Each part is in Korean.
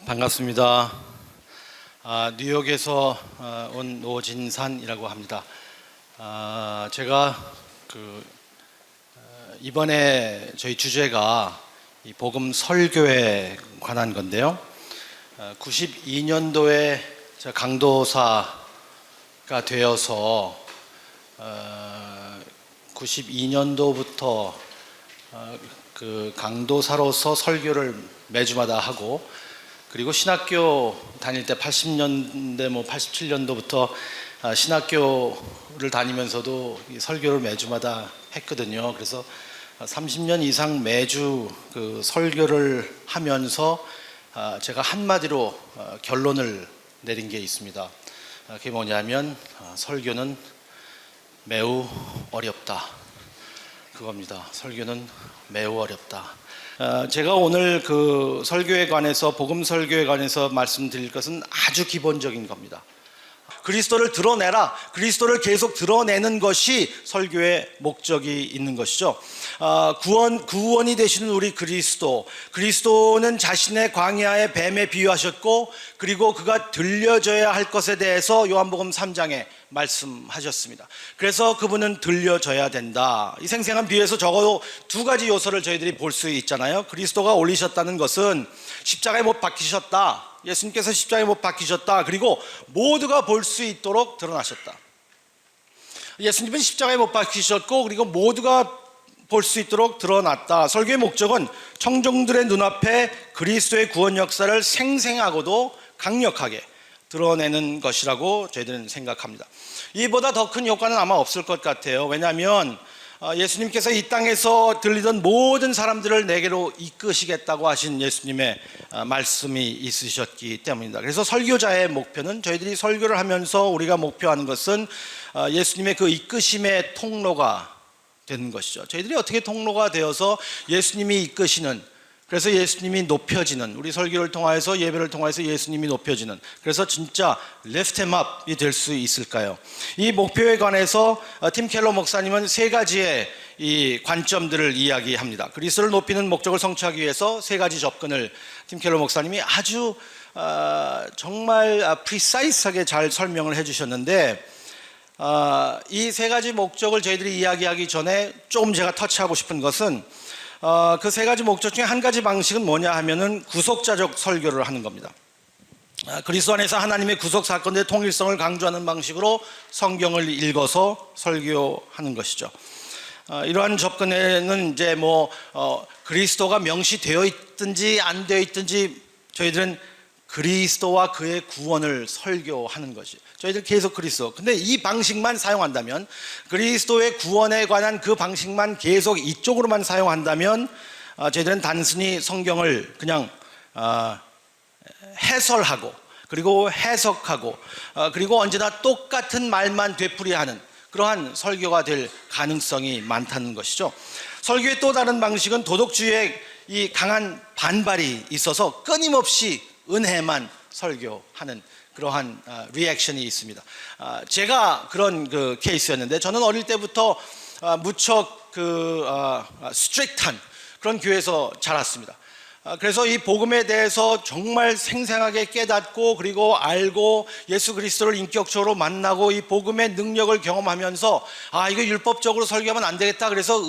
반갑습니다. 뉴욕에서 온 노진산이라고 합니다. 제가 이번에 저희 주제가 이 복음 설교에 관한 건데요. 92년도에 강도사가 되어서 92년도부터 그 강도사로서 설교를 매주마다 하고, 그리고 신학교 다닐 때 80년대 87년도부터 신학교를 다니면서도 설교를 매주마다 했거든요. 그래서 30년 이상 매주 그 설교를 하면서 제가 한마디로 결론을 내린 게 있습니다. 그게 뭐냐면 설교는 매우 어렵다, 그겁니다. 설교는 매우 어렵다. 제가 오늘 그 설교에 관해서, 복음 설교에 관해서 말씀드릴 것은 아주 기본적인 겁니다. 그리스도를 드러내라, 그리스도를 계속 드러내는 것이 설교의 목적이 있는 것이죠. 구원이 되시는 우리 그리스도는 자신의 광야의 뱀에 비유하셨고, 그리고 그가 들려져야 할 것에 대해서 요한복음 3장에 말씀하셨습니다. 그래서 그분은 들려져야 된다. 이 생생한 비유에서 적어도 두 가지 요소를 저희들이 볼 수 있잖아요. 그리스도가 올리셨다는 것은 십자가에 못 박히셨다, 예수님께서 십자가에 못 박히셨다, 그리고 모두가 볼 수 있도록 드러나셨다. 예수님은 십자가에 못 박히셨고, 그리고 모두가 볼 수 있도록 드러났다. 설교의 목적은 청중들의 눈앞에 그리스도의 구원 역사를 생생하고도 강력하게 드러내는 것이라고 저희들은 생각합니다. 이보다 더 큰 효과는 아마 없을 것 같아요. 왜냐하면 예수님께서 이 땅에서 들리던 모든 사람들을 내게로 이끄시겠다고 하신 예수님의 말씀이 있으셨기 때문입니다. 그래서 설교자의 목표는, 저희들이 설교를 하면서 우리가 목표하는 것은 예수님의 그 이끄심의 통로가 되는 것이죠. 저희들이 어떻게 통로가 되어서 예수님이 이끄시는, 그래서 예수님이 높여지는, 우리 설교를 통해서, 예배를 통해서 예수님이 높여지는, 그래서 진짜 lift him up이 될 수 있을까요? 이 목표에 관해서 팀 켈러 목사님은 세 가지의 이 관점들을 이야기합니다. 그리스도를 높이는 목적을 성취하기 위해서 세 가지 접근을 팀 켈러 목사님이 아주 정말 프리사이스하게 잘 설명을 해주셨는데, 이 세 가지 목적을 저희들이 이야기하기 전에 조금 제가 터치하고 싶은 것은, 그 세 가지 목적 중에 한 가지 방식은 뭐냐 하면은 구속자적 설교를 하는 겁니다. 그리스도 안에서 하나님의 구속 사건의 통일성을 강조하는 방식으로 성경을 읽어서 설교하는 것이죠. 이러한 접근에는 이제 그리스도가 명시되어 있든지 안 되어 있든지 저희들은 그리스도와 그의 구원을 설교하는 것이, 저희들 계속 그리스도, 근데 이 방식만 사용한다면, 그리스도의 구원에 관한 그 방식만 계속 이쪽으로만 사용한다면, 저희들은 단순히 성경을 그냥 해설하고, 그리고 해석하고, 그리고 언제나 똑같은 말만 되풀이하는 그러한 설교가 될 가능성이 많다는 것이죠. 설교의 또 다른 방식은 도덕주의의 이 강한 반발이 있어서 끊임없이 은혜만 설교하는 그러한 리액션이 있습니다. 제가 그런 그 케이스였는데, 저는 어릴 때부터 무척 스트릭트한 그런 교회에서 자랐습니다. 그래서 이 복음에 대해서 정말 생생하게 깨닫고, 그리고 알고, 예수 그리스도를 인격적으로 만나고, 이 복음의 능력을 경험하면서 이거 율법적으로 설교하면 안 되겠다, 그래서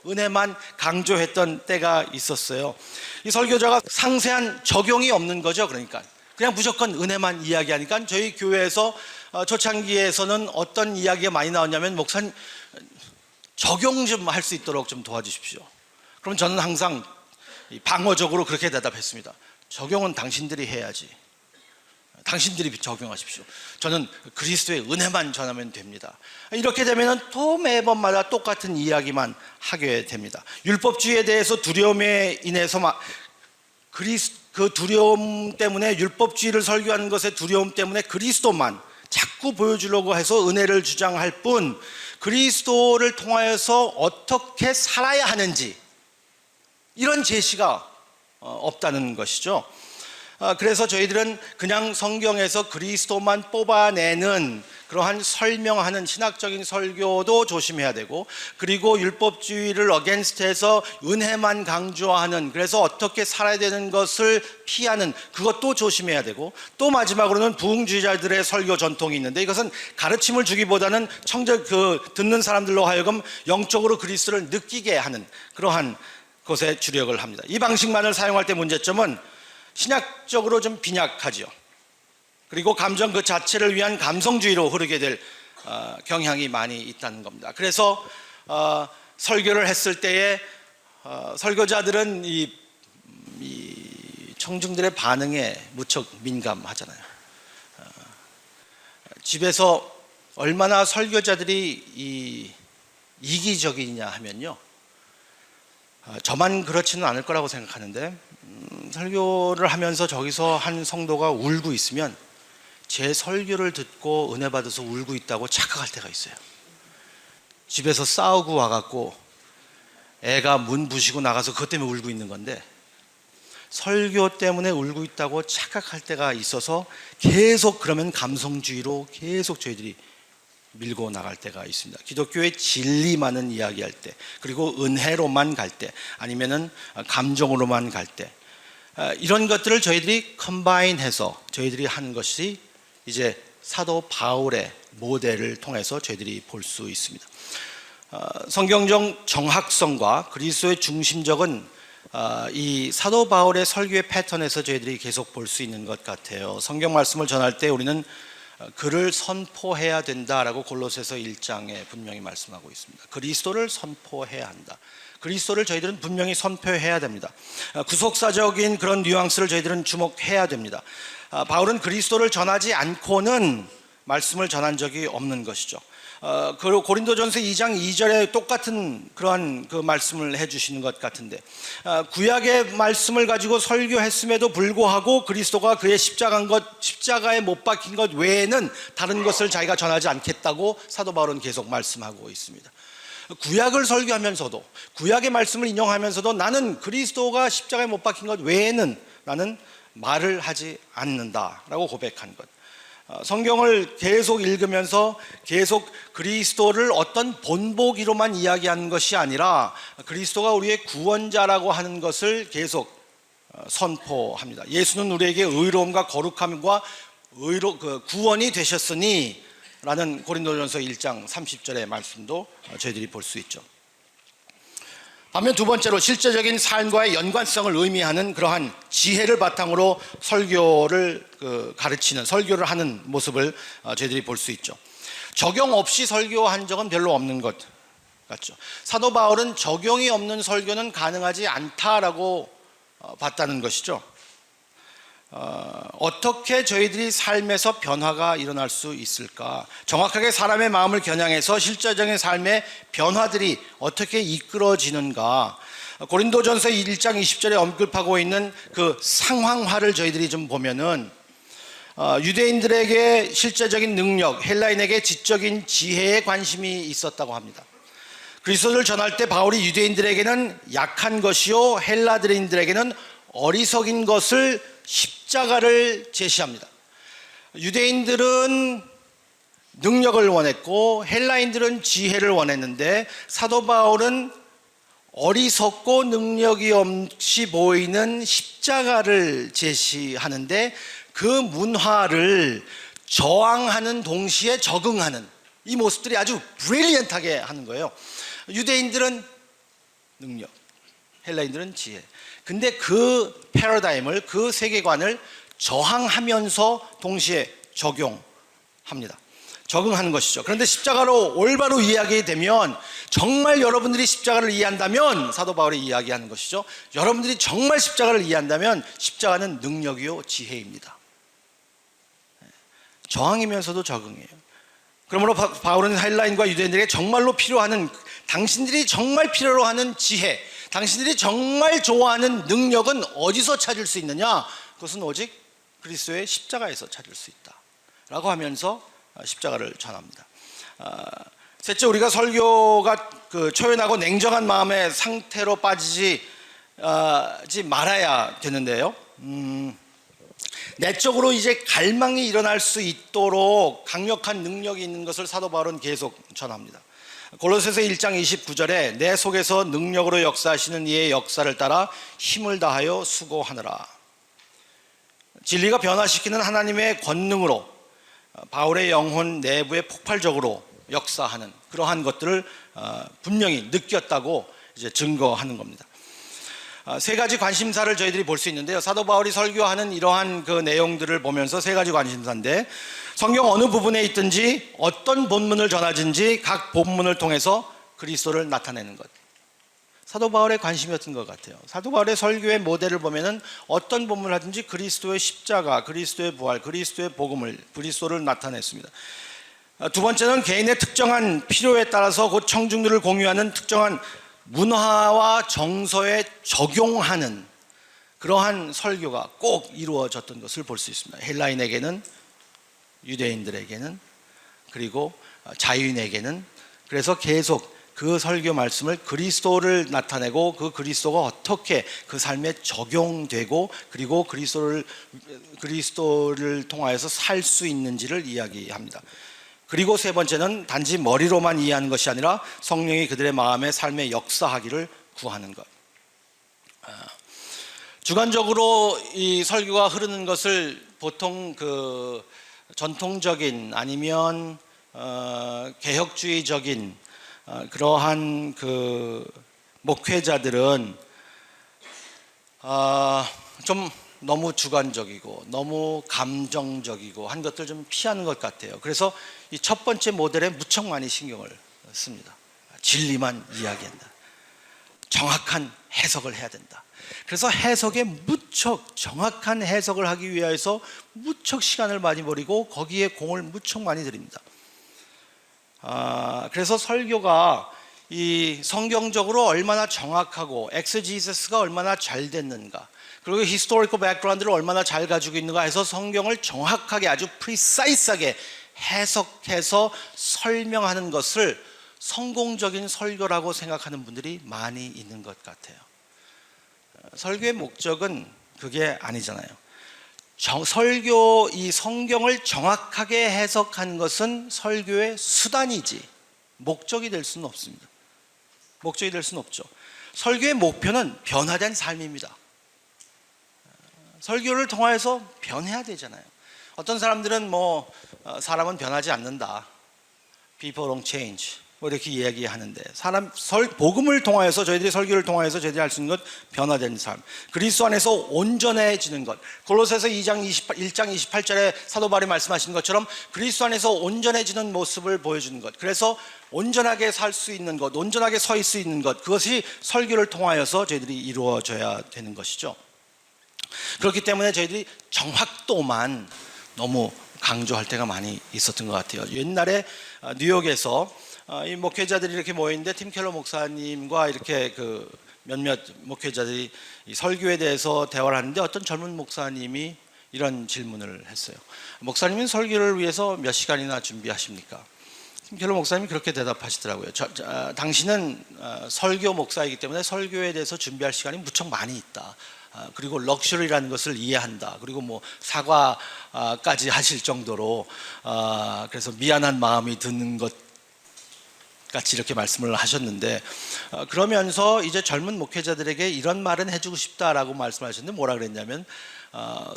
은혜만 강조했던 때가 있었어요. 이 설교자가 상세한 적용이 없는 거죠. 그러니까 그냥 무조건 은혜만 이야기하니까, 저희 교회에서 초창기에서는 어떤 이야기가 많이 나왔냐면, 목사님 적용 좀 할 수 있도록 좀 도와주십시오. 그럼 저는 항상 방어적으로 그렇게 대답했습니다. 적용은 당신들이 해야지, 당신들이 적용하십시오. 저는 그리스도의 은혜만 전하면 됩니다. 이렇게 되면 또 매번마다 똑같은 이야기만 하게 됩니다. 율법주의에 대해서 두려움에 인해서 그 두려움 때문에, 율법주의를 설교하는 것의 두려움 때문에 그리스도만 자꾸 보여주려고 해서 은혜를 주장할 뿐, 그리스도를 통하여서 어떻게 살아야 하는지 이런 제시가 없다는 것이죠. 그래서 저희들은 그냥 성경에서 그리스도만 뽑아내는 그러한 설명하는 신학적인 설교도 조심해야 되고, 그리고 율법주의를 어게인스트해서 은혜만 강조하는, 그래서 어떻게 살아야 되는 것을 피하는 그것도 조심해야 되고, 또 마지막으로는 부흥주의자들의 설교 전통이 있는데, 이것은 가르침을 주기보다는 듣는 사람들로 하여금 영적으로 그리스도를 느끼게 하는 그러한 것에 주력을 합니다. 이 방식만을 사용할 때 문제점은 신학적으로 좀 빈약하죠. 그리고 감정 그 자체를 위한 감성주의로 흐르게 될 경향이 많이 있다는 겁니다. 그래서 설교를 했을 때에 설교자들은 이 청중들의 반응에 무척 민감하잖아요. 집에서 얼마나 설교자들이 이기적이냐 하면요, 저만 그렇지는 않을 거라고 생각하는데, 설교를 하면서 저기서 한 성도가 울고 있으면 제 설교를 듣고 은혜 받아서 울고 있다고 착각할 때가 있어요. 집에서 싸우고 와갖고 애가 문 부시고 나가서 그것 때문에 울고 있는 건데, 설교 때문에 울고 있다고 착각할 때가 있어서 계속 그러면 감성주의로 계속 저희들이 밀고 나갈 때가 있습니다. 기독교의 진리만은 이야기할 때, 그리고 은혜로만 갈 때, 아니면은 감정으로만 갈 때, 이런 것들을 저희들이 컴바인해서 저희들이 하는 것이 이제 사도 바울의 모델을 통해서 저희들이 볼 수 있습니다. 성경적 정확성과 그리스도의 중심적은 이 사도 바울의 설교의 패턴에서 저희들이 계속 볼 수 있는 것 같아요. 성경 말씀을 전할 때 우리는 그를 선포해야 된다라고 골로새서 1장에 분명히 말씀하고 있습니다. 그리스도를 선포해야 한다. 그리스도를 저희들은 분명히 선포해야 됩니다. 구속사적인 그런 뉘앙스를 저희들은 주목해야 됩니다. 바울은 그리스도를 전하지 않고는 말씀을 전한 적이 없는 것이죠. 그리고 고린도전서 2장 2절에 똑같은 그러한 그 말씀을 해주시는 것 같은데, 구약의 말씀을 가지고 설교했음에도 불구하고 그리스도가 그의 십자가에 못 박힌 것 외에는 다른 것을 자기가 전하지 않겠다고 사도 바울은 계속 말씀하고 있습니다. 구약을 설교하면서도, 구약의 말씀을 인용하면서도 나는 그리스도가 십자가에 못 박힌 것 외에는 나는 말을 하지 않는다라고 고백한 것. 성경을 계속 읽으면서 계속 그리스도를 어떤 본보기로만 이야기하는 것이 아니라 그리스도가 우리의 구원자라고 하는 것을 계속 선포합니다. 예수는 우리에게 의로움과 거룩함과 구원이 되셨으니 라는 고린도전서 1장 30절의 말씀도 저희들이 볼 수 있죠. 반면 두 번째로 실제적인 삶과의 연관성을 의미하는 그러한 지혜를 바탕으로 설교를 가르치는, 설교를 하는 모습을 저희들이 볼 수 있죠. 적용 없이 설교한 적은 별로 없는 것 같죠. 사도 바울은 적용이 없는 설교는 가능하지 않다라고 봤다는 것이죠. 어떻게 저희들이 삶에서 변화가 일어날 수 있을까? 정확하게 사람의 마음을 겨냥해서 실제적인 삶의 변화들이 어떻게 이끌어지는가? 고린도전서 1장 20절에 언급하고 있는 그 상황화를 저희들이 좀 보면은, 유대인들에게 실제적인 능력, 헬라인에게 지적인 지혜에 관심이 있었다고 합니다. 그리스도를 전할 때 바울이 유대인들에게는 약한 것이요 헬라인들에게는 어리석인 것을, 십자가를 제시합니다. 유대인들은 능력을 원했고 헬라인들은 지혜를 원했는데, 사도 바울은 어리석고 능력이 없이 보이는 십자가를 제시하는데, 그 문화를 저항하는 동시에 적응하는 이 모습들이 아주 브릴리언트하게 하는 거예요. 유대인들은 능력, 헬라인들은 지혜. 근데 그 패러다임을, 그 세계관을 저항하면서 동시에 적용합니다. 적응하는 것이죠. 그런데 십자가로 올바로 이야기가 되면, 정말 여러분들이 십자가를 이해한다면, 사도 바울이 이야기하는 것이죠. 여러분들이 정말 십자가를 이해한다면 십자가는 능력이요 지혜입니다. 저항이면서도 적응이에요. 그러므로 바울은 헬라인과 유대인들에게 정말로 필요하는, 당신들이 정말 필요로 하는 지혜, 당신들이 정말 좋아하는 능력은 어디서 찾을 수 있느냐? 그것은 오직 그리스도의 십자가에서 찾을 수 있다 라고 하면서 십자가를 전합니다. 셋째, 우리가 설교가 초연하고 냉정한 마음의 상태로 빠지지 말아야 되는데요. 내적으로 이제 갈망이 일어날 수 있도록 강력한 능력이 있는 것을 사도 바울은 계속 전합니다. 골로새서 1장 29절에 내 속에서 능력으로 역사하시는 이의 역사를 따라 힘을 다하여 수고하느라. 진리가 변화시키는 하나님의 권능으로 바울의 영혼 내부에 폭발적으로 역사하는 그러한 것들을 분명히 느꼈다고 이제 증거하는 겁니다. 세 가지 관심사를 저희들이 볼 수 있는데요. 사도 바울이 설교하는 이러한 그 내용들을 보면서 세 가지 관심사인데, 성경 어느 부분에 있든지 어떤 본문을 전하든지 각 본문을 통해서 그리스도를 나타내는 것. 사도 바울의 관심이었던 것 같아요. 사도 바울의 설교의 모델을 보면은 어떤 본문을 하든지 그리스도의 십자가, 그리스도의 부활, 그리스도의 복음을, 그리스도를 나타냈습니다. 두 번째는 개인의 특정한 필요에 따라서 곧 청중들을 공유하는 특정한 문화와 정서에 적용하는 그러한 설교가 꼭 이루어졌던 것을 볼 수 있습니다. 헬라인에게는, 유대인들에게는, 그리고 자유인에게는. 그래서 계속 그 설교 말씀을 그리스도를 나타내고 그 그리스도가 어떻게 그 삶에 적용되고 그리고 그리스도를 통하여서 살 수 있는지를 이야기합니다. 그리고 세 번째는 단지 머리로만 이해하는 것이 아니라 성령이 그들의 마음에 삶에 역사하기를 구하는 것. 주관적으로 이 설교가 흐르는 것을 보통 그 전통적인 아니면 개혁주의적인 그러한 그 목회자들은 좀 너무 주관적이고 너무 감정적이고 한 것들 좀 피하는 것 같아요. 그래서 이 첫 번째 모델에 무척 많이 신경을 씁니다. 진리만 이야기한다. 정확한 해석을 해야 된다. 그래서 해석에 무척 정확한 해석을 하기 위해서 무척 시간을 많이 버리고 거기에 공을 무척 많이 들입니다. 그래서 설교가 이 성경적으로 얼마나 정확하고 엑세지스가 얼마나 잘 됐는가, 그리고 히스토리컬 백그라운드를 얼마나 잘 가지고 있는가 해서 성경을 정확하게 아주 프리사이스하게 해석해서 설명하는 것을 성공적인 설교라고 생각하는 분들이 많이 있는 것 같아요. 설교의 목적은 그게 아니잖아요. 설교, 이 성경을 정확하게 해석하는 것은 설교의 수단이지 목적이 될 수는 없습니다. 목적이 될 수는 없죠. 설교의 목표는 변화된 삶입니다. 설교를 통해서 변해야 되잖아요. 어떤 사람들은 사람은 변하지 않는다, people don't change, 이렇게 이야기하는데, 복음을 통하여서 저희들이 설교를 통하여서 저희들이 할 수 있는 것, 변화된 삶, 그리스도 안에서 온전해지는 것. 골로새서 1장 28절에 사도 바울이 말씀하신 것처럼 그리스도 안에서 온전해지는 모습을 보여주는 것. 그래서 온전하게 살 수 있는 것, 온전하게 서 있을 수 있는 것, 그것이 설교를 통하여서 저희들이 이루어져야 되는 것이죠. 그렇기 때문에 저희들이 정확도만 너무 강조할 때가 많이 있었던 것 같아요. 옛날에 뉴욕에서 이 목회자들이 이렇게 모였는데, 팀 켈러 목사님과 이렇게 그 몇몇 목회자들이 이 설교에 대해서 대화를 하는데, 어떤 젊은 목사님이 이런 질문을 했어요. 목사님은 설교를 위해서 몇 시간이나 준비하십니까? 팀 켈러 목사님이 그렇게 대답하시더라고요. 당신은 설교 목사이기 때문에 설교에 대해서 준비할 시간이 무척 많이 있다. 그리고 럭셔리라는 것을 이해한다. 그리고 사과까지 하실 정도로 그래서 미안한 마음이 드는 것 같이 이렇게 말씀을 하셨는데, 그러면서 이제 젊은 목회자들에게 이런 말은 해주고 싶다라고 말씀하셨는데, 뭐라 그랬냐면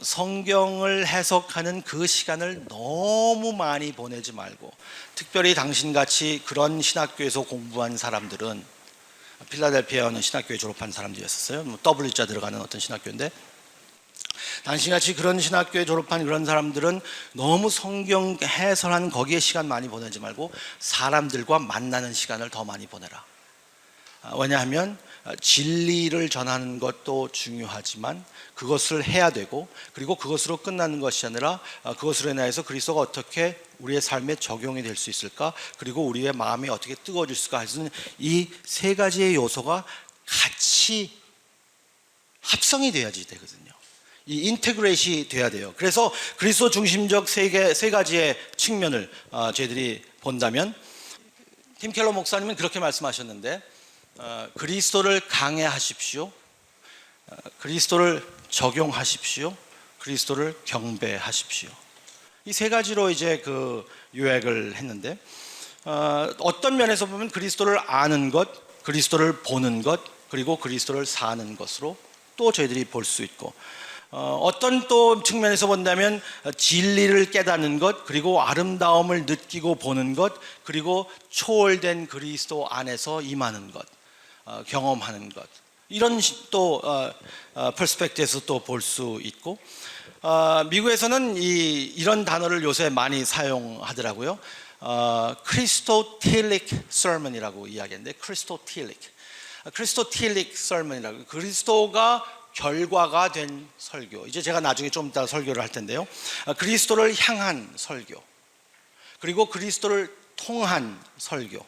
성경을 해석하는 그 시간을 너무 많이 보내지 말고, 특별히 당신같이 그런 신학교에서 공부한 사람들은, 필라델피아에 신학교에 졸업한 사람들이었어요. W자 들어가는 어떤 신학교인데, 당신같이 그런 신학교에 졸업한 그런 사람들은 너무 성경 해설하는 거기에 시간 많이 보내지 말고 사람들과 만나는 시간을 더 많이 보내라. 왜냐하면 진리를 전하는 것도 중요하지만 그것을 해야 되고, 그리고 그것으로 끝나는 것이 아니라 그것으로 인해서 그리스도가 어떻게 우리의 삶에 적용이 될 수 있을까, 그리고 우리의 마음이 어떻게 뜨거워질 수 있을까 해서는 이 세 가지의 요소가 같이 합성이 돼야지 되거든요. 이 인테그레이션이 돼야 돼요. 그래서 그리스도 중심적 세 가지의 측면을 저희들이 본다면, 팀 켈러 목사님은 그렇게 말씀하셨는데, 그리스도를 강해하십시오, 그리스도를 적용하십시오, 그리스도를 경배하십시오. 이 세 가지로 이제 요약을 했는데, 어떤 면에서 보면 그리스도를 아는 것, 그리스도를 보는 것, 그리고 그리스도를 사는 것으로 또 저희들이 볼 수 있고, 어떤 또 측면에서 본다면 진리를 깨닫는 것, 그리고 아름다움을 느끼고 보는 것, 그리고 초월된 그리스도 안에서 임하는 것, 경험하는 것, 이런 또 퍼스펙트에서 또 볼 수 있고, 미국에서는 이런 단어를 요새 많이 사용하더라고요. 크리스토틸릭 설먼이라고 이야기했는데, 크리스토틸릭 설먼이라고, 그리스도가 결과가 된 설교. 이제 제가 나중에 좀 이따 설교를 할 텐데요. 그리스도를 향한 설교, 그리고 그리스도를 통한 설교,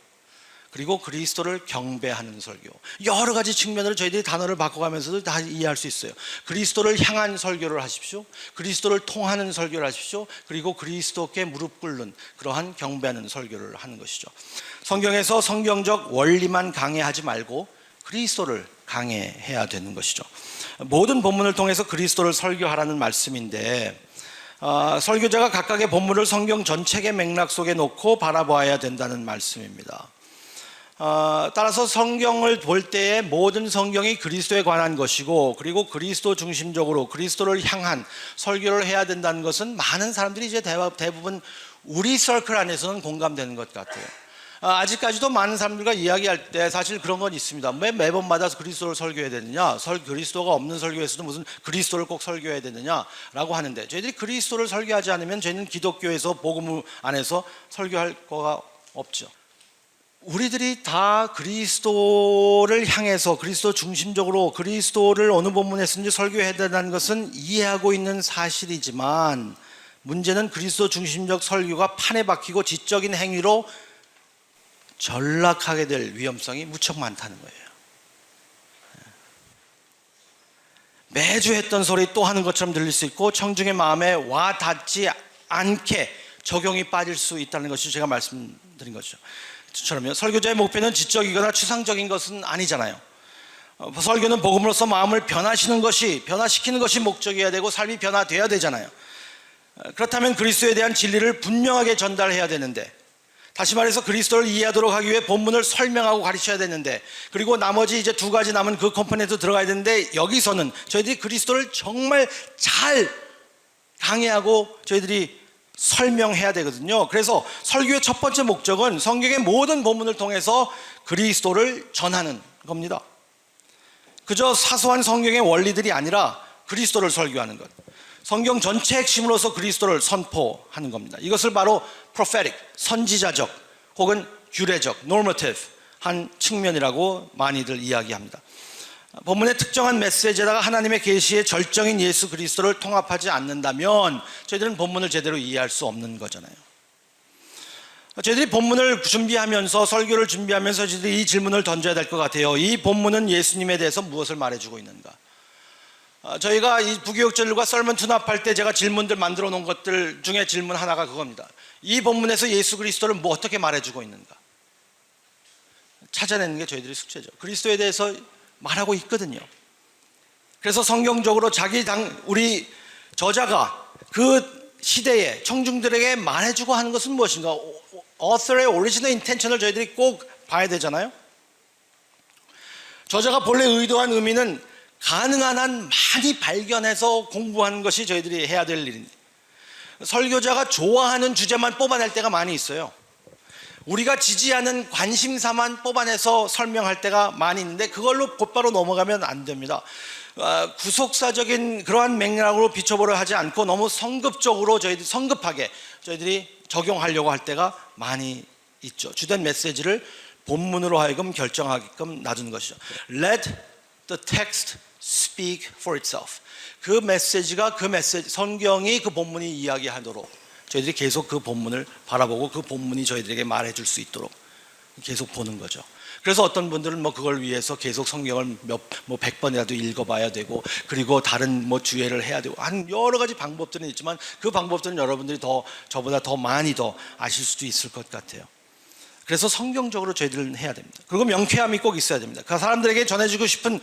그리고 그리스도를 경배하는 설교. 여러 가지 측면으로 저희들이 단어를 바꿔가면서도 다 이해할 수 있어요. 그리스도를 향한 설교를 하십시오. 그리스도를 통하는 설교를 하십시오. 그리고 그리스도께 무릎 꿇는 그러한 경배하는 설교를 하는 것이죠. 성경에서 성경적 원리만 강해하지 말고 그리스도를 강해해야 되는 것이죠. 모든 본문을 통해서 그리스도를 설교하라는 말씀인데, 설교자가 각각의 본문을 성경 전체의 맥락 속에 놓고 바라보아야 된다는 말씀입니다. 따라서 성경을 볼 때에 모든 성경이 그리스도에 관한 것이고, 그리고 그리스도 중심적으로 그리스도를 향한 설교를 해야 된다는 것은 많은 사람들이 이제 대부분 우리 서클 안에서는 공감되는 것 같아요. 아직까지도 많은 사람들과 이야기할 때 사실 그런 건 있습니다. 왜 매번마다 그리스도를 설교해야 되느냐, 그리스도가 없는 설교에서도 무슨 그리스도를 꼭 설교해야 되느냐라고 하는데, 저희들이 그리스도를 설교하지 않으면 저희는 기독교에서 복음 안에서 설교할 거가 없죠. 우리들이 다 그리스도를 향해서 그리스도 중심적으로 그리스도를 어느 본문에서든지 설교해야 된다는 것은 이해하고 있는 사실이지만, 문제는 그리스도 중심적 설교가 판에 박히고 지적인 행위로 전락하게 될 위험성이 무척 많다는 거예요. 매주 했던 소리 또 하는 것처럼 들릴 수 있고, 청중의 마음에 와 닿지 않게 적용이 빠질 수 있다는 것이 제가 말씀드린 거죠. 처럼요, 설교자의 목표는 지적이거나 추상적인 것은 아니잖아요. 설교는 복음으로서 마음을 변화시키는 것이 목적이어야 되고, 삶이 변화돼야 되잖아요. 그렇다면 그리스도에 대한 진리를 분명하게 전달해야 되는데, 다시 말해서 그리스도를 이해하도록 하기 위해 본문을 설명하고 가르쳐야 되는데, 그리고 나머지 이제 두 가지 남은 그 컴포넌트 들어가야 되는데, 여기서는 저희들이 그리스도를 정말 잘 강의하고 저희들이 설명해야 되거든요. 그래서 설교의 첫 번째 목적은 성경의 모든 본문을 통해서 그리스도를 전하는 겁니다. 그저 사소한 성경의 원리들이 아니라 그리스도를 설교하는 것, 성경 전체 핵심으로서 그리스도를 선포하는 겁니다. 이것을 바로 prophetic, 선지자적 혹은 규례적, normative 한 측면이라고 많이들 이야기합니다. 본문의 특정한 메시지에다가 하나님의 계시의 절정인 예수 그리스도를 통합하지 않는다면 저희들은 본문을 제대로 이해할 수 없는 거잖아요. 저희들이 본문을 준비하면서, 설교를 준비하면서 저희들이 이 질문을 던져야 될 것 같아요. 이 본문은 예수님에 대해서 무엇을 말해주고 있는가? 저희가 이 부교육절과 썰문 투납할 때 제가 질문들 만들어 놓은 것들 중에 질문 하나가 그겁니다. 이 본문에서 예수 그리스도를 뭐 어떻게 말해주고 있는가? 찾아내는 게 저희들의 숙제죠. 그리스도에 대해서 말하고 있거든요. 그래서 성경적으로 우리 저자가 그 시대에 청중들에게 말해주고 하는 것은 무엇인가? author의 original intention을 저희들이 꼭 봐야 되잖아요. 저자가 본래 의도한 의미는 가능한 한 많이 발견해서 공부하는 것이 저희들이 해야 될 일입니다. 설교자가 좋아하는 주제만 뽑아낼 때가 많이 있어요. 우리가 지지하는 관심사만 뽑아내서 설명할 때가 많이 있는데, 그걸로 곧바로 넘어가면 안 됩니다. 구속사적인 그러한 맥락으로 비춰보려 하지 않고 너무 성급하게 저희들이 적용하려고 할 때가 많이 있죠. 주된 메시지를 본문으로 하여금 결정하게끔 놔두는 것이죠. Let the text speak for itself. 그 메시지가 성경이 그 본문이 이야기하도록 저희들이 계속 그 본문을 바라보고 그 본문이 저희들에게 말해줄 수 있도록 계속 보는 거죠. 그래서 어떤 분들은 그걸 위해서 계속 성경을 100번이라도 읽어봐야 되고, 그리고 다른 주예를 해야 되고, 한 여러 가지 방법들은 있지만 그 방법들은 여러분들이 저보다 더 많이 더 아실 수도 있을 것 같아요. 그래서 성경적으로 저희들은 해야 됩니다. 그리고 명쾌함이 꼭 있어야 됩니다. 그 사람들에게 전해주고 싶은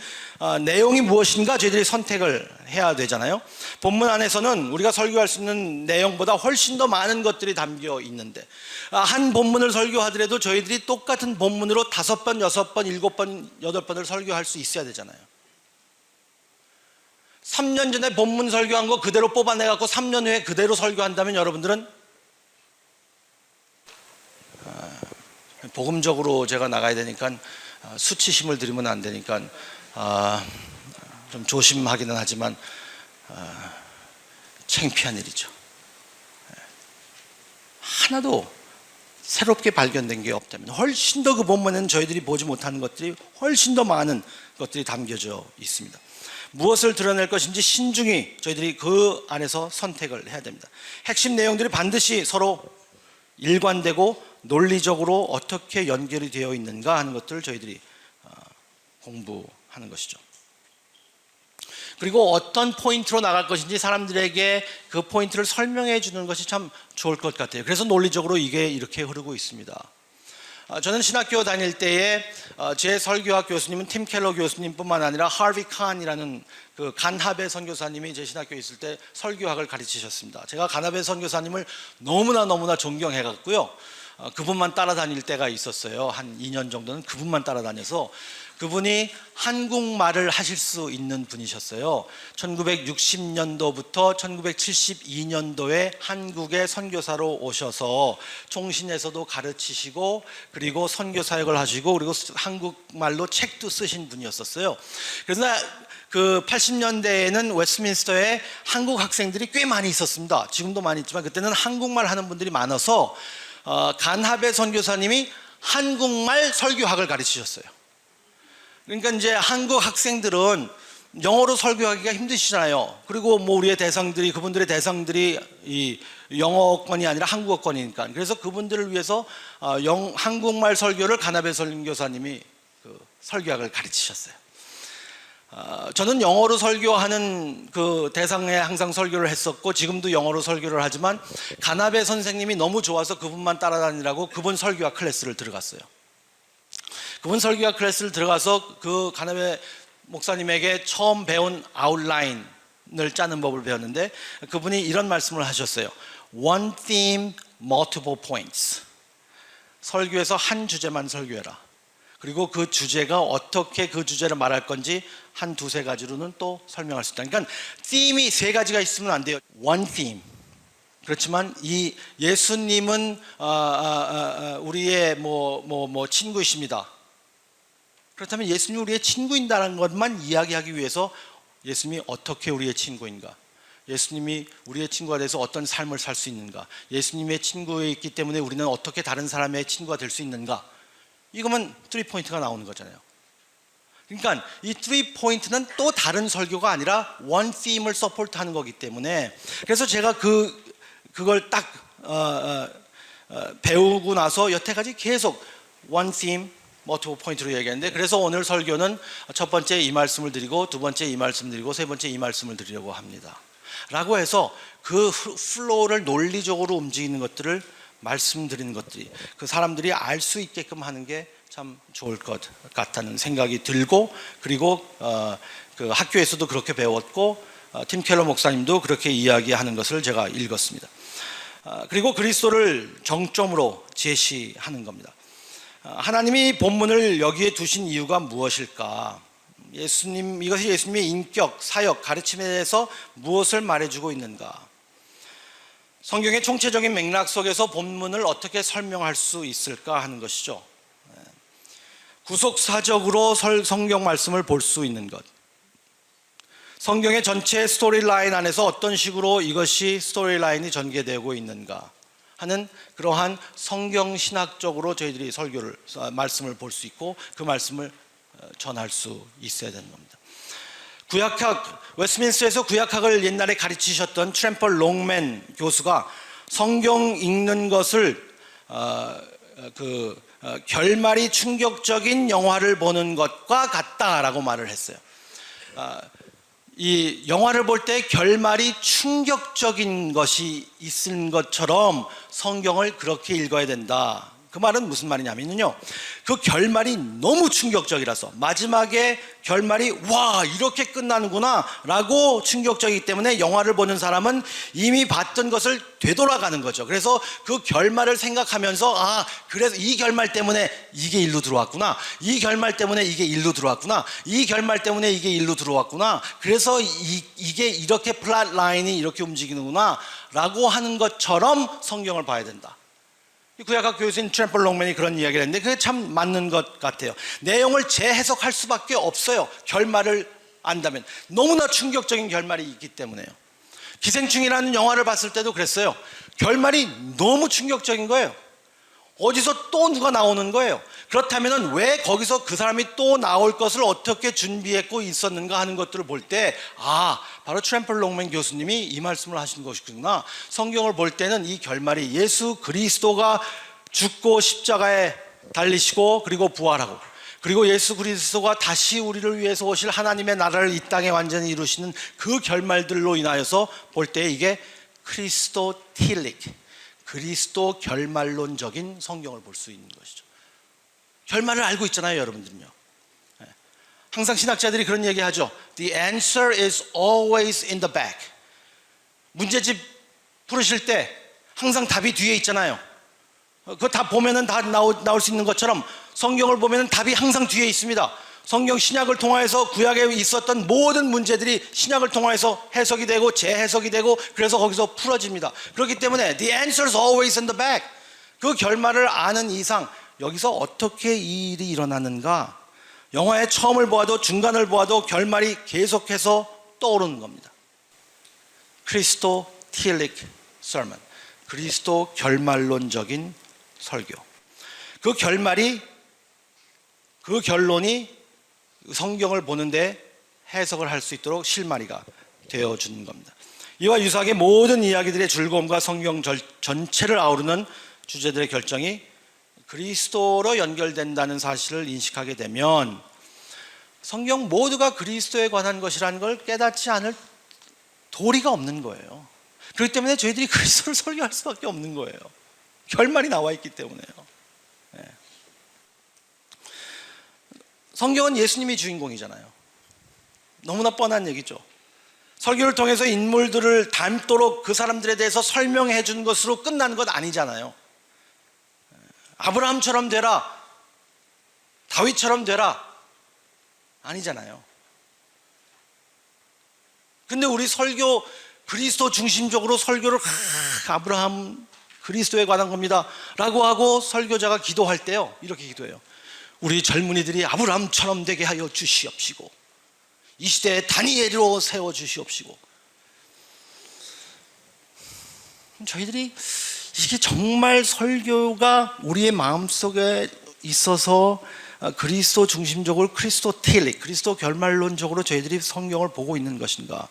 내용이 무엇인가 저희들이 선택을 해야 되잖아요. 본문 안에서는 우리가 설교할 수 있는 내용보다 훨씬 더 많은 것들이 담겨 있는데, 한 본문을 설교하더라도 저희들이 똑같은 본문으로 5번, 6번, 7번, 8번을 설교할 수 있어야 되잖아요. 3년 전에 본문 설교한 거 그대로 뽑아내갖고 3년 후에 그대로 설교한다면 여러분들은 복음적으로 제가 나가야 되니까 수치심을 들이면 안 되니까 좀 조심하기는 하지만 창피한 일이죠. 하나도 새롭게 발견된 게 없다면 훨씬 더 그 본문에는 저희들이 보지 못하는 것들이 훨씬 더 많은 것들이 담겨져 있습니다. 무엇을 드러낼 것인지 신중히 저희들이 그 안에서 선택을 해야 됩니다. 핵심 내용들이 반드시 서로 일관되고 논리적으로 어떻게 연결이 되어 있는가 하는 것들을 저희들이 공부하는 것이죠. 그리고 어떤 포인트로 나갈 것인지 사람들에게 그 포인트를 설명해 주는 것이 참 좋을 것 같아요. 그래서 논리적으로 이게 이렇게 흐르고 있습니다. 저는 신학교 다닐 때에 제 설교학 교수님은 팀 켈러 교수님뿐만 아니라 하비 칸이라는 그 간하베 선교사님이 제 신학교에 있을 때 설교학을 가르치셨습니다. 제가 간하베 선교사님을 너무나 존경해 갖고요, 그분만 따라다닐 때가 있었어요. 한 2년 정도는 그분만 따라다녀서, 그분이 한국말을 하실 수 있는 분이셨어요. 1960년도부터 1972년도에 한국에 선교사로 오셔서 총신에서도 가르치시고 그리고 선교사역을 하시고 그리고 한국말로 책도 쓰신 분이었었어요. 그래서 그 80년대에는 웨스트민스터에 한국 학생들이 꽤 많이 있었습니다. 지금도 많이 있지만 그때는 한국말 하는 분들이 많아서 간하베 선교사님이 한국말 설교학을 가르치셨어요. 그러니까 이제 한국 학생들은 영어로 설교하기가 힘드시잖아요. 그리고 뭐 우리의 대상들이, 그분들의 대상들이 이 영어권이 아니라 한국어권이니까. 그래서 그분들을 위해서 한국말 설교를 간하베 선교사님이 그 설교학을 가르치셨어요. 저는 영어로 설교하는 그 대상에 항상 설교를 했었고 지금도 영어로 설교를 하지만 간하베 선생님이 너무 좋아서 그분만 따라다니라고 그분 설교학 클래스를 들어갔어요. 그분 설교학 클래스를 들어가서 그 간하베 목사님에게 처음 배운 아웃라인을 짜는 법을 배웠는데, 그분이 이런 말씀을 하셨어요. One theme, multiple points. 설교에서 한 주제만 설교해라. 그리고 그 주제가 어떻게 그 주제를 말할 건지 한 두세 가지로는 또 설명할 수 있다. 그러니까 theme이 3가지가 있으면 안 돼요. One theme. 그렇지만 이 예수님은 우리의 친구이십니다. 그렇다면 예수님이 우리의 친구인다는 것만 이야기하기 위해서 예수님이 어떻게 우리의 친구인가, 예수님이 우리의 친구가 돼서 어떤 삶을 살 수 있는가, 예수님의 친구였기 때문에 우리는 어떻게 다른 사람의 친구가 될 수 있는가, 이거면 3포인트가 나오는 거잖아요. 그러니까 이 3포인트는 또 다른 설교가 아니라 원 theme을 서포트하는 거기 때문에, 그래서 제가 그걸 딱 배우고 나서 여태까지 계속 원 theme, multiple 포인트로 얘기했는데, 그래서 오늘 설교는 첫 번째 이 말씀을 드리고 두 번째 이 말씀 드리고 세 번째 이 말씀을 드리려고 합니다. 라고 해서 그 플로우를 논리적으로 움직이는 것들을 말씀드리는 것들이 그 사람들이 알 수 있게끔 하는 게 참 좋을 것 같다는 생각이 들고, 그리고 그 학교에서도 그렇게 배웠고 팀 켈러 목사님도 그렇게 이야기하는 것을 제가 읽었습니다. 그리고 그리스도를 정점으로 제시하는 겁니다. 하나님이 본문을 여기에 두신 이유가 무엇일까? 이것이 예수님의 인격, 사역, 가르침에 대해서 무엇을 말해주고 있는가? 성경의 총체적인 맥락 속에서 본문을 어떻게 설명할 수 있을까 하는 것이죠. 구속사적으로 성경 말씀을 볼 수 있는 것, 성경의 전체 스토리라인 안에서 어떤 식으로 이것이 스토리라인이 전개되고 있는가 하는 그러한 성경신학적으로 저희들이 말씀을 볼 수 있고 그 말씀을 전할 수 있어야 되는 겁니다. 웨스트민스터에서 구약학을 옛날에 가르치셨던 트램펄 롱맨 교수가 성경 읽는 것을 결말이 충격적인 영화를 보는 것과 같다라고 말을 했어요. 이 영화를 볼 때 결말이 충격적인 것이 있는 것처럼 성경을 그렇게 읽어야 된다, 그 그 말은 무슨 말이냐면요, 그 결말이 너무 충격적이라서, 마지막에 결말이 와 이렇게 끝나는구나 라고 충격적이기 때문에 영화를 보는 사람은 이미 봤던 것을 되돌아가는 거죠. 그래서 그 결말을 생각하면서 그래서 이 결말 때문에 이게 일로 들어왔구나, 이 결말 때문에 이게 일로 들어왔구나, 이 결말 때문에 이게 일로 들어왔구나, 그래서 이게 이렇게 플랫 라인이 이렇게 움직이는구나 라고 하는 것처럼 성경을 봐야 된다. 구약학 교수인 트램플 롱맨이 그런 이야기를 했는데 그게 참 맞는 것 같아요. 내용을 재해석할 수밖에 없어요. 결말을 안다면. 너무나 충격적인 결말이 있기 때문에요. 기생충이라는 영화를 봤을 때도 그랬어요. 결말이 너무 충격적인 거예요. 어디서 또 누가 나오는 거예요. 그렇다면 왜 거기서 그 사람이 또 나올 것을 어떻게 준비했고 있었는가 하는 것들을 볼 때 바로 트램플 롱맨 교수님이 이 말씀을 하신 것이구나. 성경을 볼 때는 이 결말이 예수 그리스도가 죽고 십자가에 달리시고 그리고 부활하고, 그리고 예수 그리스도가 다시 우리를 위해서 오실 하나님의 나라를 이 땅에 완전히 이루시는 그 결말들로 인하여서 볼 때 이게 크리스토틸릭, 그리스도 결말론적인 성경을 볼 수 있는 것이죠. 결말을 알고 있잖아요, 여러분들은요. 항상 신학자들이 그런 얘기하죠. The answer is always in the back. 문제집 풀으실 때 항상 답이 뒤에 있잖아요. 그거 다 보면은 다 나올 수 있는 것처럼 성경을 보면은 답이 항상 뒤에 있습니다. 성경 신약을 통하여서 구약에 있었던 모든 문제들이 신약을 통하여서 해석이 되고 재해석이 되고 그래서 거기서 풀어집니다. 그렇기 때문에 the answer is always in the back. 그 결말을 아는 이상 여기서 어떻게 이 일이 일어나는가, 영화의 처음을 보아도 중간을 보아도 결말이 계속해서 떠오르는 겁니다. 크리스토틸릭 설먼, 그리스도 결말론적인 설교. 그 결말이, 그 결론이 성경을 보는데 해석을 할 수 있도록 실마리가 되어주는 겁니다. 이와 유사하게 모든 이야기들의 즐거움과 성경 전체를 아우르는 주제들의 결정이 그리스도로 연결된다는 사실을 인식하게 되면 성경 모두가 그리스도에 관한 것이라는 걸 깨닫지 않을 도리가 없는 거예요. 그렇기 때문에 저희들이 그리스도를 설교할 수밖에 없는 거예요. 결말이 나와 있기 때문에요. 네. 성경은 예수님이 주인공이잖아요. 너무나 뻔한 얘기죠. 설교를 통해서 인물들을 닮도록 그 사람들에 대해서 설명해 준 것으로 끝나는 것 아니잖아요. 아브라함처럼 되라, 다윗처럼 되라, 아니잖아요. 근데 우리 설교 그리스도 중심적으로 설교를 아브라함 그리스도에 관한 겁니다 라고 하고 설교자가 기도할 때요, 이렇게 기도해요. 우리 젊은이들이 아브라함처럼 되게 하여 주시옵시고 이 시대에 다니엘로 세워 주시옵시고. 저희들이 이게 정말 설교가 우리의 마음속에 있어서 그리스도 중심적으로 크리스토틸릭, 그리스도 결말론적으로 저희들이 성경을 보고 있는 것인가?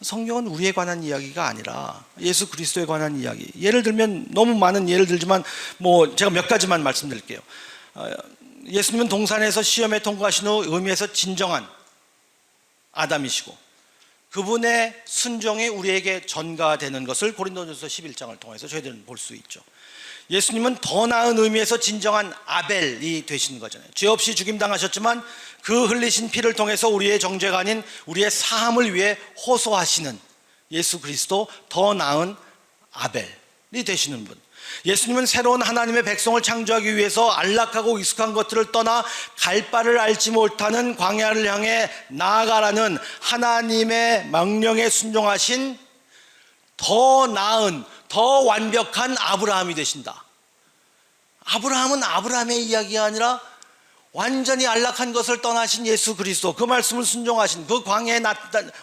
성경은 우리에 관한 이야기가 아니라 예수 그리스도에 관한 이야기. 예를 들면, 너무 많은 예를 들지만 제가 몇 가지만 말씀드릴게요. 예수님은 동산에서 시험에 통과하신 후 의미에서 진정한 아담이시고 그분의 순종이 우리에게 전가되는 것을 고린도전서 11장을 통해서 저희들은 볼 수 있죠. 예수님은 더 나은 의미에서 진정한 아벨이 되신 거잖아요. 죄 없이 죽임당하셨지만 그 흘리신 피를 통해서 우리의 정죄가 아닌 우리의 사함을 위해 호소하시는 예수 그리스도, 더 나은 아벨이 되시는 분. 예수님은 새로운 하나님의 백성을 창조하기 위해서 안락하고 익숙한 것들을 떠나 갈 바를 알지 못하는 광야를 향해 나아가라는 하나님의 명령에 순종하신 더 나은, 더 완벽한 아브라함이 되신다. 아브라함은 아브라함의 이야기가 아니라 완전히 안락한 것을 떠나신 예수 그리스도, 그 말씀을 순종하신, 그 광야에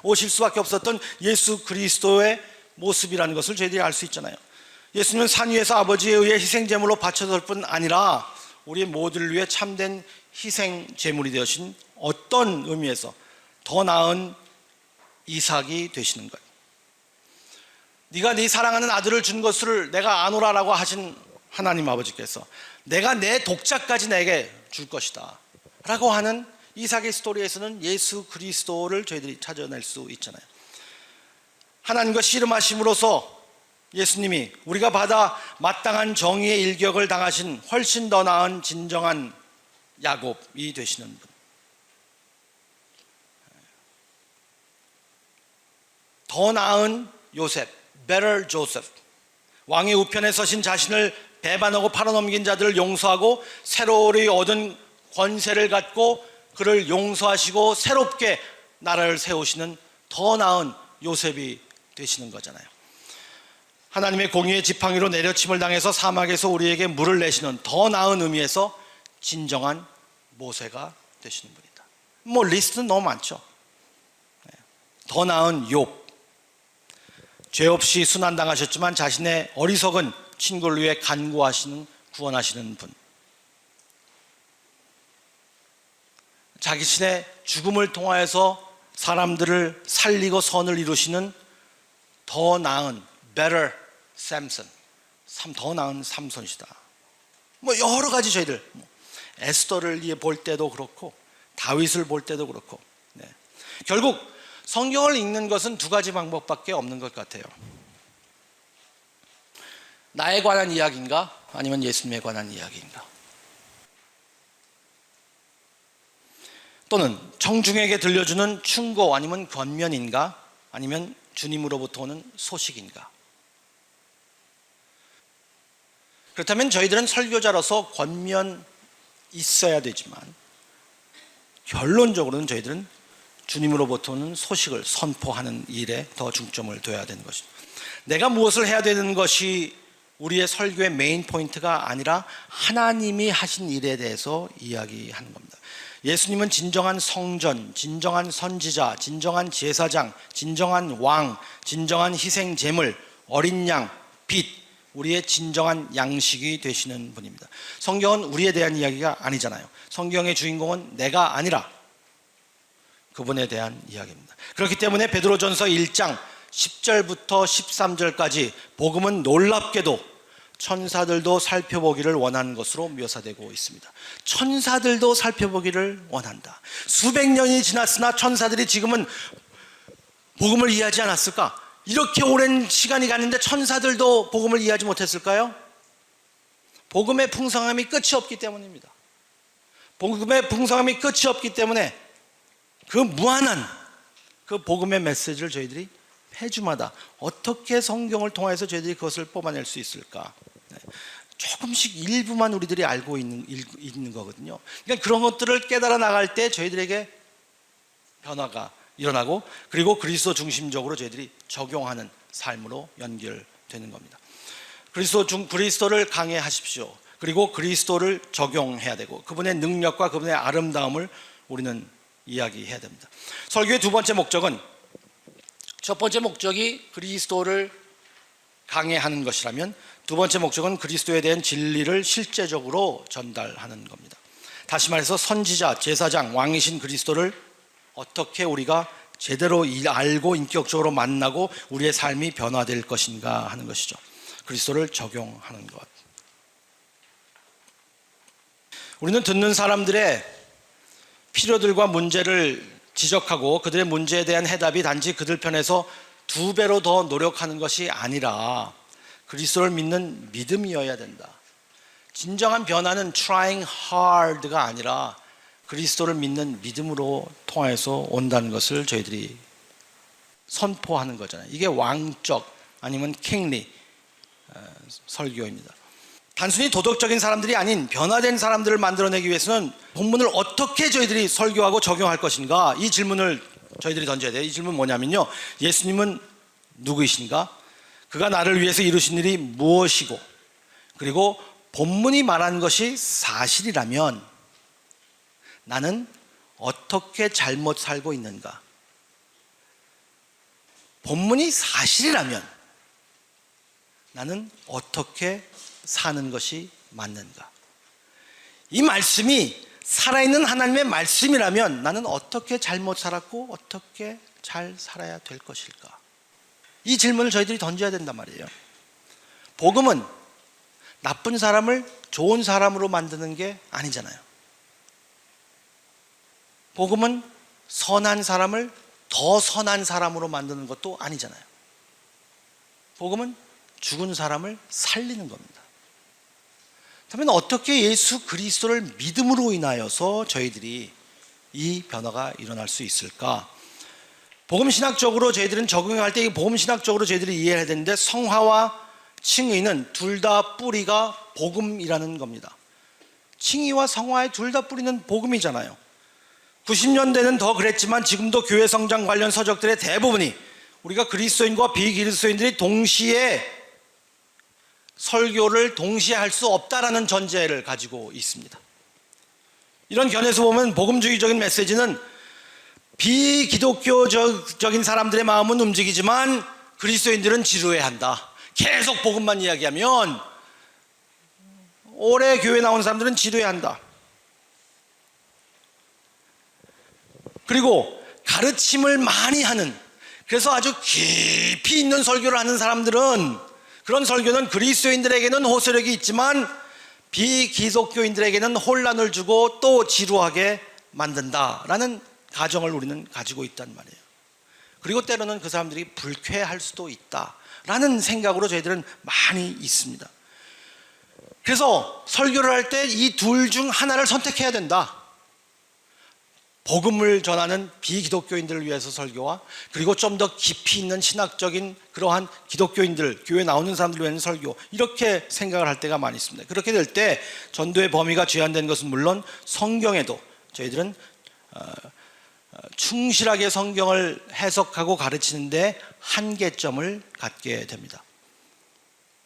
오실 수밖에 없었던 예수 그리스도의 모습이라는 것을 저희들이 알 수 있잖아요. 예수님은 산 위에서 아버지에 의해 희생제물로 바쳐질 뿐 아니라 우리 모두를 위해 참된 희생제물이 되신 어떤 의미에서 더 나은 이삭이 되시는 거예요. 네가 네 사랑하는 아들을 준 것을 내가 아노라라고 하신 하나님 아버지께서 내가 내 독자까지 내게 줄 것이다 라고 하는 이삭의 스토리에서는 예수 그리스도를 저희들이 찾아낼 수 있잖아요. 하나님과 씨름하심으로써 예수님이 우리가 받아 마땅한 정의의 일격을 당하신 훨씬 더 나은 진정한 야곱이 되시는 분, 더 나은 요셉, better Joseph, 왕의 우편에 서신 자신을 배반하고 팔아넘긴 자들을 용서하고 새로이 얻은 권세를 갖고 그를 용서하시고 새롭게 나라를 세우시는 더 나은 요셉이 되시는 거잖아요. 하나님의 공의의 지팡이로 내려침을 당해서 사막에서 우리에게 물을 내시는 더 나은 의미에서 진정한 모세가 되시는 분이다. 뭐 리스트는 너무 많죠. 더 나은 욥, 죄 없이 순환당하셨지만 자신의 어리석은 친구를 위해 간구하시는, 구원하시는 분, 자신의 죽음을 통하여서 사람들을 살리고 선을 이루시는 더 나은 better Samson, 더 나은 삼손이시다. 뭐 여러 가지 저희들 에스더를 볼 때도 그렇고 다윗을 볼 때도 그렇고, 결국 성경을 읽는 것은 두 가지 방법밖에 없는 것 같아요. 나에 관한 이야기인가 아니면 예수님에 관한 이야기인가, 또는 청중에게 들려주는 충고 아니면 권면인가 아니면 주님으로부터 오는 소식인가. 그렇다면 저희들은 설교자로서 권면 있어야 되지만 결론적으로는 저희들은 주님으로부터 오는 소식을 선포하는 일에 더 중점을 둬야 되는 것입니다. 내가 무엇을 해야 되는 것이 우리의 설교의 메인 포인트가 아니라 하나님이 하신 일에 대해서 이야기하는 겁니다. 예수님은 진정한 성전, 진정한 선지자, 진정한 제사장, 진정한 왕, 진정한 희생 제물, 어린 양, 빛, 우리의 진정한 양식이 되시는 분입니다. 성경은 우리에 대한 이야기가 아니잖아요. 성경의 주인공은 내가 아니라 그분에 대한 이야기입니다. 그렇기 때문에 베드로전서 1장 10절부터 13절까지 복음은 놀랍게도 천사들도 살펴보기를 원하는 것으로 묘사되고 있습니다. 천사들도 살펴보기를 원한다. 수백 년이 지났으나 천사들이 지금은 복음을 이해하지 않았을까? 이렇게 오랜 시간이 갔는데 천사들도 복음을 이해하지 못했을까요? 복음의 풍성함이 끝이 없기 때문입니다. 복음의 풍성함이 끝이 없기 때문에 그 무한한 그 복음의 메시지를 저희들이 매주마다 어떻게 성경을 통해서 저희들이 그것을 뽑아낼 수 있을까? 조금씩 일부만 우리들이 알고 있는 거거든요. 그러니까 그런 것들을 깨달아 나갈 때 저희들에게 변화가 일어나고, 그리고 그리스도 중심적으로 저희들이 적용하는 삶으로 연결되는 겁니다. 그리스도를 강해하십시오. 그리고 그리스도를 적용해야 되고 그분의 능력과 그분의 아름다움을 우리는 이야기해야 됩니다. 설교의 두 번째 목적은, 첫 번째 목적이 그리스도를 강해하는 것이라면 두 번째 목적은 그리스도에 대한 진리를 실제적으로 전달하는 겁니다. 다시 말해서 선지자, 제사장, 왕이신 그리스도를 어떻게 우리가 제대로 알고 인격적으로 만나고 우리의 삶이 변화될 것인가 하는 것이죠. 그리스도를 적용하는 것. 우리는 듣는 사람들의 필요들과 문제를 지적하고 그들의 문제에 대한 해답이 단지 그들 편에서 두 배로 더 노력하는 것이 아니라 그리스도를 믿는 믿음이어야 된다. 진정한 변화는 trying hard가 아니라 그리스도를 믿는 믿음으로 통해서 온다는 것을 저희들이 선포하는 거잖아요. 이게 왕적 아니면 킹리 설교입니다. 단순히 도덕적인 사람들이 아닌 변화된 사람들을 만들어내기 위해서는 본문을 어떻게 저희들이 설교하고 적용할 것인가, 이 질문을 저희들이 던져야 돼요. 이 질문은 뭐냐면요, 예수님은 누구이신가? 그가 나를 위해서 이루신 일이 무엇이고, 그리고 본문이 말한 것이 사실이라면 나는 어떻게 잘못 살고 있는가? 본문이 사실이라면 나는 어떻게 사는 것이 맞는가? 이 말씀이 살아있는 하나님의 말씀이라면 나는 어떻게 잘못 살았고 어떻게 잘 살아야 될 것일까? 이 질문을 저희들이 던져야 된단 말이에요. 복음은 나쁜 사람을 좋은 사람으로 만드는 게 아니잖아요. 복음은 선한 사람을 더 선한 사람으로 만드는 것도 아니잖아요. 복음은 죽은 사람을 살리는 겁니다. 그러면 어떻게 예수 그리스도를 믿음으로 인하여서 저희들이 이 변화가 일어날 수 있을까? 복음신학적으로 저희들은 적용할 때 복음신학적으로 저희들이 이해해야 되는데, 성화와 칭의는 둘 다 뿌리가 복음이라는 겁니다. 칭의와 성화의 둘 다 뿌리는 복음이잖아요. 90년대는 더 그랬지만 지금도 교회 성장 관련 서적들의 대부분이 우리가 그리스도인과 비그리스도인들이 동시에 설교를 동시에 할 수 없다라는 전제를 가지고 있습니다. 이런 견해에서 보면 복음주의적인 메시지는 비기독교적인 사람들의 마음은 움직이지만 그리스도인들은 지루해 한다. 계속 복음만 이야기하면 오래 교회 나온 사람들은 지루해 한다. 그리고 가르침을 많이 하는, 그래서 아주 깊이 있는 설교를 하는 사람들은, 그런 설교는 그리스도인들에게는 호소력이 있지만 비기독교인들에게는 혼란을 주고 또 지루하게 만든다라는 가정을 우리는 가지고 있단 말이에요. 그리고 때로는 그 사람들이 불쾌할 수도 있다라는 생각으로 저희들은 많이 있습니다. 그래서 설교를 할 때 이 둘 중 하나를 선택해야 된다. 복음을 전하는 비기독교인들을 위해서 설교와, 그리고 좀 더 깊이 있는 신학적인 그러한 기독교인들, 교회 나오는 사람들을 위한 설교, 이렇게 생각을 할 때가 많이 있습니다. 그렇게 될 때 전도의 범위가 제한된 것은 물론 성경에도 저희들은 충실하게 성경을 해석하고 가르치는데 한계점을 갖게 됩니다.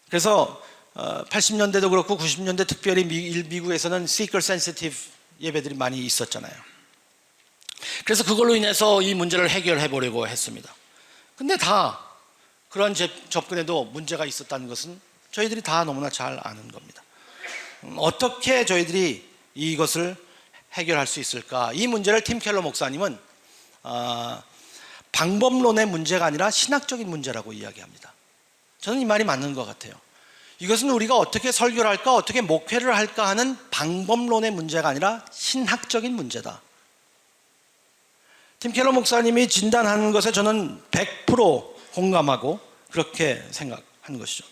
그래서 80년대도 그렇고 90년대 특별히 미국에서는 seeker sensitive 예배들이 많이 있었잖아요. 그래서 그걸로 인해서 이 문제를 해결해 보려고 했습니다. 근데 다 그런 접근에도 문제가 있었다는 것은 저희들이 다 너무나 잘 아는 겁니다. 어떻게 저희들이 이것을 해결할 수 있을까? 이 문제를 팀 켈러 목사님은 방법론의 문제가 아니라 신학적인 문제라고 이야기합니다. 저는 이 말이 맞는 것 같아요. 이것은 우리가 어떻게 설교를 할까, 어떻게 목회를 할까 하는 방법론의 문제가 아니라 신학적인 문제다. 팀 켈러 목사님이 진단하는 것에 저는 100% 공감하고 그렇게 생각하는 것이죠.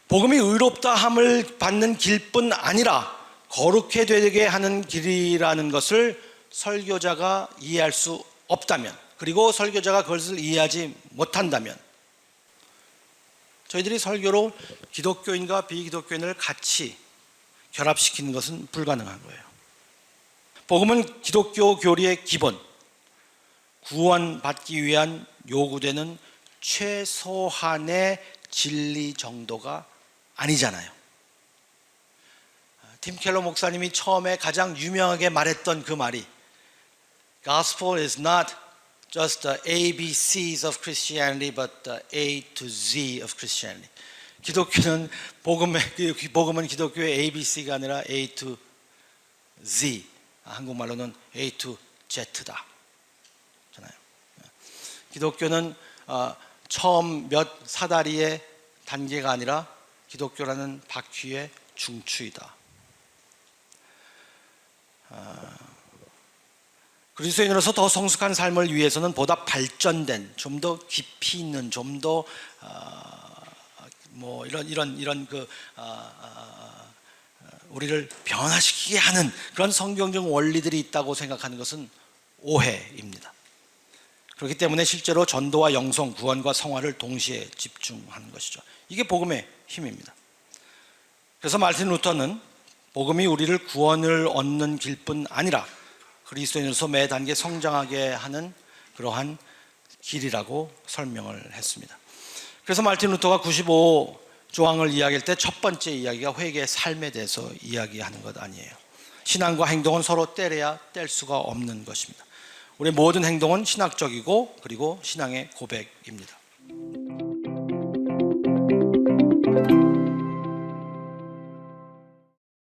복음이 의롭다 함을 받는 길뿐 아니라 거룩해 되게 하는 길이라는 것을 설교자가 이해할 수 없다면, 그리고 설교자가 그것을 이해하지 못한다면 저희들이 설교로 기독교인과 비기독교인을 같이 결합시키는 것은 불가능한 거예요. 복음은 기독교 교리의 기본, 구원받기 위한 요구되는 최소한의 진리 정도가 아니잖아요. 팀 켈러 목사님이 처음에 가장 유명하게 말했던 그 말이 Gospel is not just the ABCs of Christianity but the A to Z of Christianity. 복음은 기독교의 ABC가 아니라 A to Z, 한국말로는 A to Z다. 기독교는 처음 몇 사다리의 단계가 아니라 기독교라는 바퀴의 중추이다. 그리스도인으로서 더 성숙한 삶을 위해서는 보다 발전된, 좀 더 깊이 있는, 좀 더 우리를 변화시키게 하는 그런 성경적 원리들이 있다고 생각하는 것은 오해입니다. 그렇기 때문에 실제로 전도와 영성, 구원과 성화를 동시에 집중하는 것이죠. 이게 복음의 힘입니다. 그래서 마르틴 루터는 복음이 우리를 구원을 얻는 길뿐 아니라 그리스도인으로서 매 단계 성장하게 하는 그러한 길이라고 설명을 했습니다. 그래서 마르틴 루터가 95조항을 이야기할 때 첫 번째 이야기가 회개의 삶에 대해서 이야기하는 것 아니에요. 신앙과 행동은 서로 떼려야 뗄 수가 없는 것입니다. 우리의 모든 행동은 신학적이고 그리고 신앙의 고백입니다.